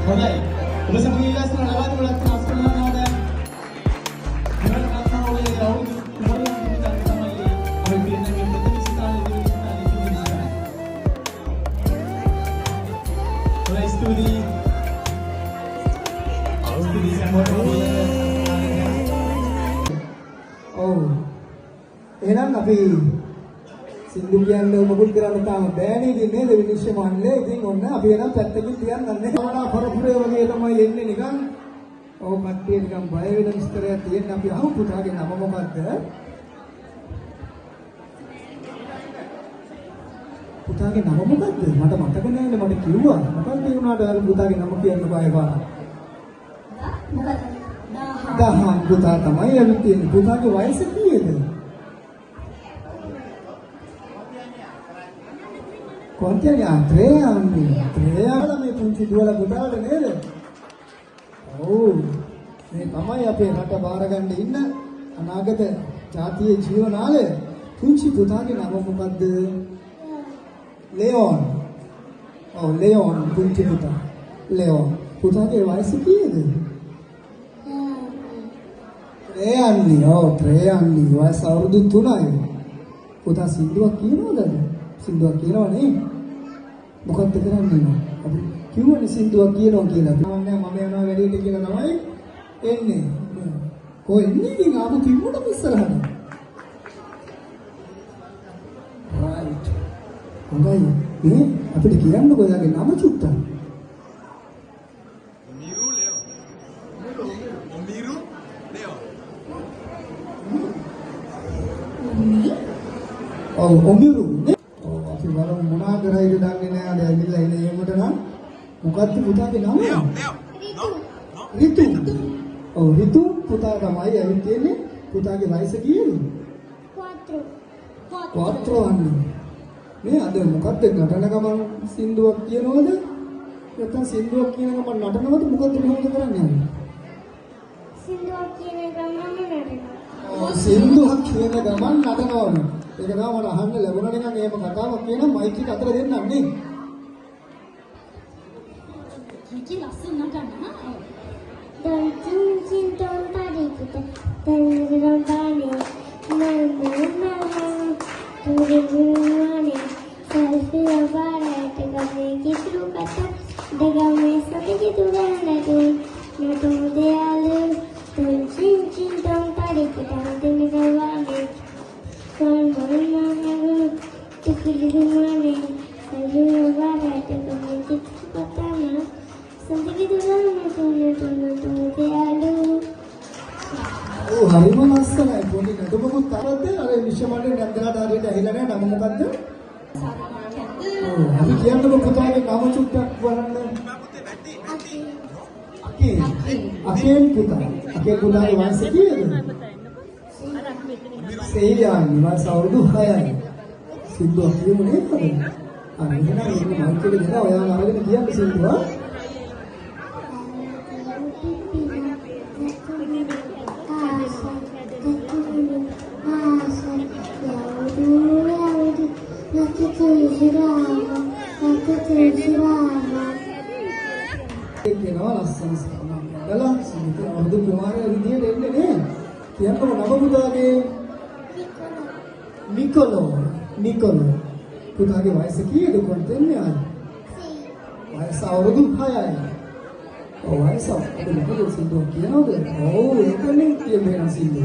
හොඳයි. ඔබ සමග ඉල්ලාස්තර ලබා දෙන්න අස්පනාවද. මෙවන කතාවලේ අවුරුදු කුමරියන් පිළිබඳව තමයි අපි පිළිගන්නේ ප්‍රථම ස්ථානයේ ඉන්නේ. ඔය ස්තුතියි. අවුරුදු එහෙනම් අපි සින්දු කියන්නේ මොකුත් කරන්න තාම බෑනේ ඉතින් නේද විනිශ්චය මණ්ඩලය. ඉතින් ඔන්න අපි එනම් පැත්තකින් තියන්නන්නේ. වඩා පරපුරේ වගේ තමයි එන්නේ නිකන්. ඔව් කට්ටිය නිකන් බය වෙන විස්තරයක් තියෙන අපි අහමු පුතාගේ නම මොකද්ද? පුතාගේ නම මොකද්ද? මට මතක නෑනේ මට කිව්වා. මොකක්ද ඒ උනාට අර පුතාගේ නම කියන්න බෑ බාන. මොකද? දහම් පුතා තමයි අලුත් තියෙන්නේ. පුතාගේ වයස කීයද? කොන්තියනේ ත්‍රේයම් මේ පුංචි දුවලා පුතාට නේද? ඔව් මේ තමයි අපේ රට බාරගන්න ඉන්න අනාගත ජාතියේ ජීවනාලය. පුංචි පුතාගේ නම මොකද්ද? ලෙෝන්. ඔව් ලෙෝන් පුංචි පුතා. ලෙෝන්. පුතාගේ වයස කීයද? ත්‍රේයම්නි. ඔව් ත්‍රේයම්නි වයස අවුරුදු 3යි. පුතා සින්දුවක් කියනවද? සින්දුවක් කියනවනේ. මොකක්ද කරන්නේ? අපි කිව්වනේ සින්දුවක් කියනවා කියලා. මම යනවා වැඩේට කියලා තමයි එන්නේ. කොහෙ ඉන්නේ ඉතින් ආපු කිව්වොත් ඉස්සරහට. රයිට්. හොඳයි. මේ අපිට කියන්නකෝ එයාගේ නම චුට්ටක්. Omiru Leo. Omiru Leo. ඔව් ඔමිරු නේ. ඔව් අපි බලමු මොනා කරයිද දන්නේ නැහැ. අද ඇවිල්ලා ඉන්නේ එහෙමද නම්. මොකක්ද පුතාගේ නම? Leo. රිතු. ඔව් රිතු පුතා තමයි ඇවිත් තියෙන්නේ. පුතාගේ වයස කීයද? 4 අන්න. මේ අද මොකක්ද නටන ගමන් සින්දුවක් කියනවද? නැත්නම් සින්දුවක් කියන ගමන් නටනවද? මොකද්ද කොහොමද කරන්නේ? සින්දුවක් කියන ගමන් නටනවා. ඔව් සින්දුවක් කියන ගමන් නටනවද? ඒක තමයි මට අහන්න ලැබුණා නිකන් එහෙම කතාවක් කියන මයික් එක අතර දෙන්නම් නේ. කිචි ලස්සන නටනවා. Don't chin don't party kita. Don't party. No. Tunggu selfie abare tegame kitru kata. Tegame sate kitru gana tu. Nato dealu. Don't chin don't party kita. Tunggu party. Kon mana tikili mana. Selfie abare tegame kitru kata na. Sate kitru gana tu. Nato dealu. ඔව් හරිම ලස්සනයි. පොඩි නඩුමකුත් තරද්ද අර විශ්වමණ්ඩලේ නැන්දලාට හරියට ඇහිලා නැහැ. නම මොකද්ද? ඔව් අපි කියන්නකො පුතාගේ නම චුට්ටක් බලන්න. අකේන් පුතා. අකේ පුතාගේ වයස කීයද? සේයානි වයස අවුරුදු 6යි. සින්දුවක් කියමු නේද? අර එහෙනම් මේ මයික් එක දෙනවා. ඔයාලා අරගෙන කියන්න සින්දුව. කියනවා ලස්සන ස්ථානයක්. ගලන් සින්දු අවුරුදු කුමාරයා විදියට එන්නේ නේ. කියන්නකො නම පුතාගේ නිකොලෝ. පුතාගේ වයස කීයද කොහෙද එන්නේ ආ? වයස අවුරුදු 6යි. ඔව් වයස අවුරුදු මොකද සින්දු කියනවද? ඔව් ඒකනේ කියන්නේ සින්දු.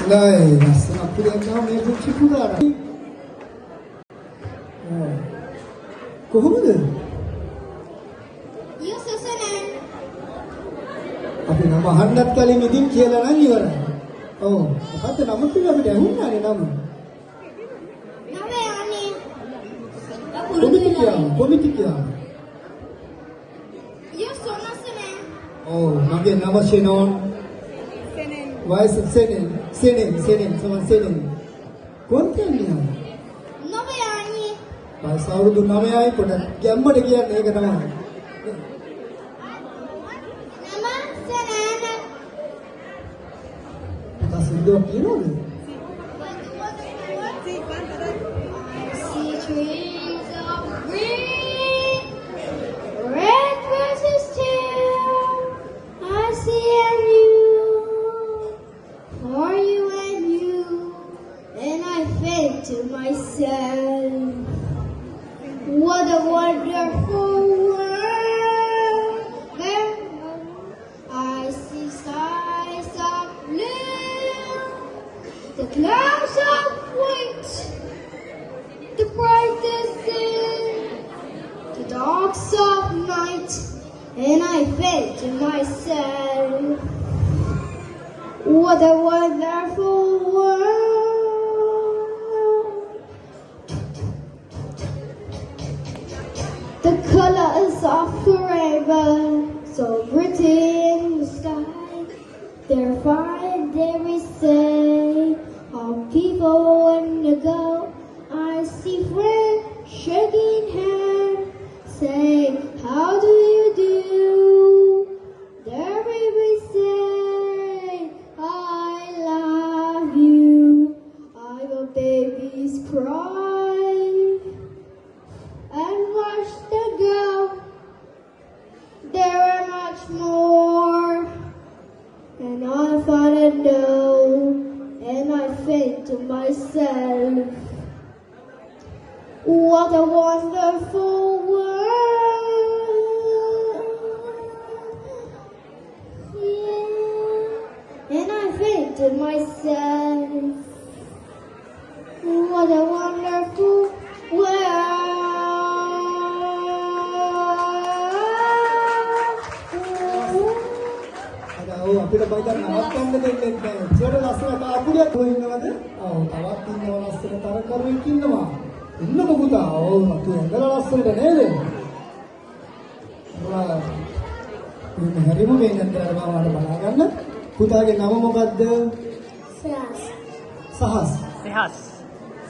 Nice. Aku dah tahu ni bukan pula. කොහොමද? අපි නම අහන්නත් කලින් ඉතින් කියලා නම් ඉවරයි. ඔව්. මොකද්ද නම කියලා අපිට ඇහුණානේ නම. කොමිටි කියනවා. Oh, mungkin nama Shenon. Why is it Senen? Senen, sama Senen. Konti ni? Bahasa Urdu nama ay pun. Kiamma de kian eka nama. Kita Sindhu kira ni. To myself, what a wonderful world where I see skies of blue, the clouds of white, the brightest day, the darks of night, and I think to myself, what a wonderful world. The colors of forever, so pretty in the sky. They're fine, they will say, how people want to go. I see friends shaking hands, saying, how do you do? There we will say, I love you. I will babies cry and watch them go. There are much more, and I find to know, and I think to myself, what a wonderful world. Yeah. And I think to myself, what a wonderful world. Oh, අපිට බයිදන් නවත්තන්න දෙන්නේ නැහැ. ඉතින් ලස්සනට අපුඩියක් හොයනවද? ඔව්, තවත් ඉන්නවා ලස්සන තරකරුවෙක් ඉන්නවා. ඉන්නකො පුතා. ඔව්, මතු ඇඳලා ලස්සනට නේද? ඔයා මේ හැරිම මේ නන්දර මාමට බලා ගන්න. පුතාගේ නම මොකද්ද? සහස්. සහස්. සහස්.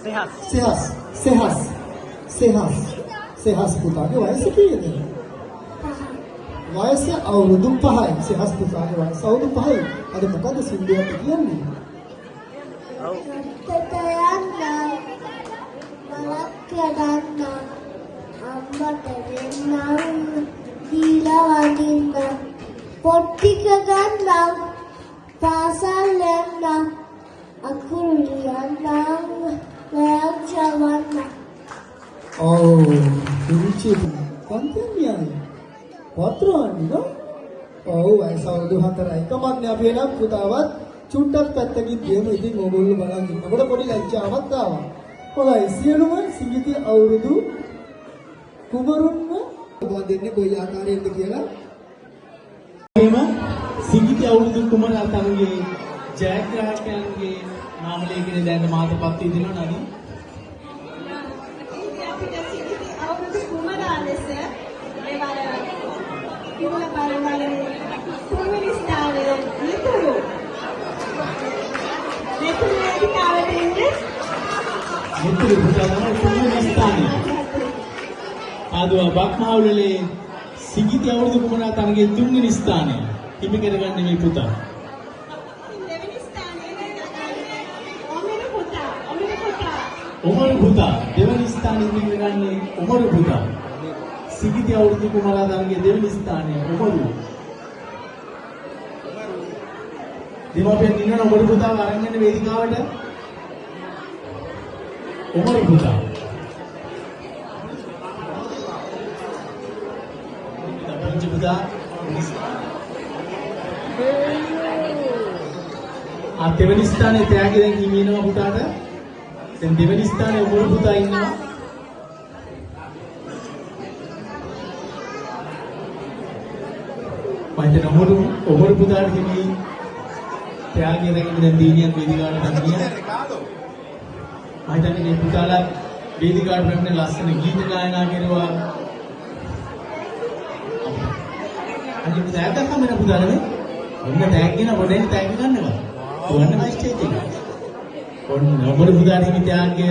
සහස්. සහස්. සහස්. සහස් පුතාගේ වයස කීයද? වයස අවුරුදු 5යි. සහස් පුතාගේ වයස අවුරුදු 5යි. අද මොකද සින්දුවට කියන්නේ? ඔව්. තතයන්නා මලක් යදන්නා අම්මට දෙන්නම් දීලා වදින්න පොට්ටික ගන්නම් පාසල් යන්නම් අකුරු ලියන්නම් වැයක් ජවන්න. Oh, lucu. Kontennya. Patron, no? Oh, වයස අවුරුදු 4යි. කමන්නේ අපි එනම් පුතාවත් චුට්ටක් පැත්තකින් ගියමු. ඉතින් ඕගොල්ලෝ බලන් ඉන්නකොට පොඩි ලැජ්ජාවක් ආවා. හොඳයි, සියලුම සිංගිති අවුරුදු කුමරුන්ව ඔබ දෙන්නේ කොයි ආකාරයෙන්ද කියලා. එහෙම සිංගිති අවුරුදු කුමරාතන්ගේ ජයග්‍රාහකයන්ගේ නාම ලේඛනය දැන් මාතපත් ඉදිනවා නදී. අපිට සිංගිති අවුරුදු කුමරා ලෙස ඒවල කිවල බලවලේ තුන්වෙනි ස්ථානයේ නිතුරු අධිකාරයට ඉන්නේ නිතුරු පුතා තමයි තුන්වෙනි ස්ථානයේ. ආදුවා බක්මාවුලේ සිංගිති අවුරුදු කුමරාතන්ගේ තුන්වෙනි ස්ථානය හිමි කරගන්නේ මේ පුතා. දෙවෙනි ස්ථානයේ ඔමරු පුතා දෙවෙනි ස්ථානයේ ඉඳගන්නේ ඔමරු පුතා. සිංගිති අවුරුදු කුමරාතන්ගේ දෙවෙනි ස්ථානය ඔමරු. දෙමාපියන් ඉන්න ඔමරු පුතාව අරන් යන වේදිකාවට ඔමරු පුතා. පංච පුතා දෙවෙනි ස්ථානයේ තෑගි දැන් හිමිනවා පුතාට. දැන් දෙවෙනි ස්ථානයේ ඔමරු පුතා ඉන්නවා. මම හිතන ඔබට පුතාට හිමි ත්‍යාගය රැගෙන දැන් දීනියක් වේදිකාවට ගන්නිය. මම හිතන්නේ මේ පුතාලා වේදිකාවට පැමිණ ලස්සන ගීත ගායනා කරුවා. අනිත් පුතාට කමන පුතාලා මේ ඔන්න ටැග් කියන පොඩෙන් ටැග් ගන්නවා. ඔන්න මයි ස්ටේජ් එක. ඔන්න ඔබට පුතාට හිමි ත්‍යාගය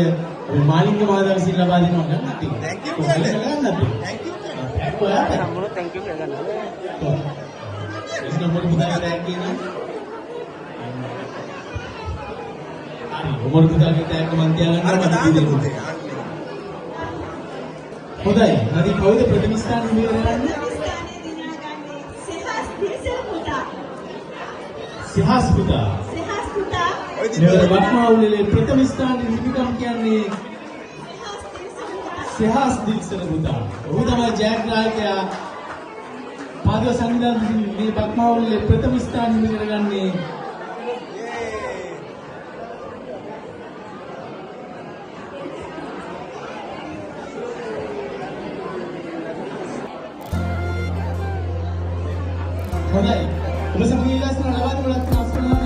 අපි මාලිංග මහදා විසින් ලබා දෙනවා ගන්න අපි. Thank you කියන්නේ. Thank you. thank you කියලා ගන්නවා. It's not what පුතාට ටැග් කියනවා. හරි ඔබට පුතාගේ ටැග් මන් තියාගන්නවා. අර දාන්න පුතේ. හොඳයි. හරි කවුද ප්‍රථම ස්ථානයේ මෙහෙරන්නේ? ස්ථානයේ දිනාගන්නේ සෙහස් දිසල් පුතා. සිහාස් පුතා. සෙහස් පුතා ඔය ඉතින් මෙවර වක්මාවුලේ ප්‍රථම ස්ථානයේ හිමිකම් කියන්නේ සිහාස් දිල්සන පුතා. ඔහු තමයි ජයග්‍රාහකයා. පාදව සංවිධානයේ මේ වක්මාවුලේ ප්‍රථම ස්ථානය හිමි කරගන්නේ. හොඳයි. ඔබ සමග ඉල්ලා සිටින ලබා දෙන ලස්සන අස්පනා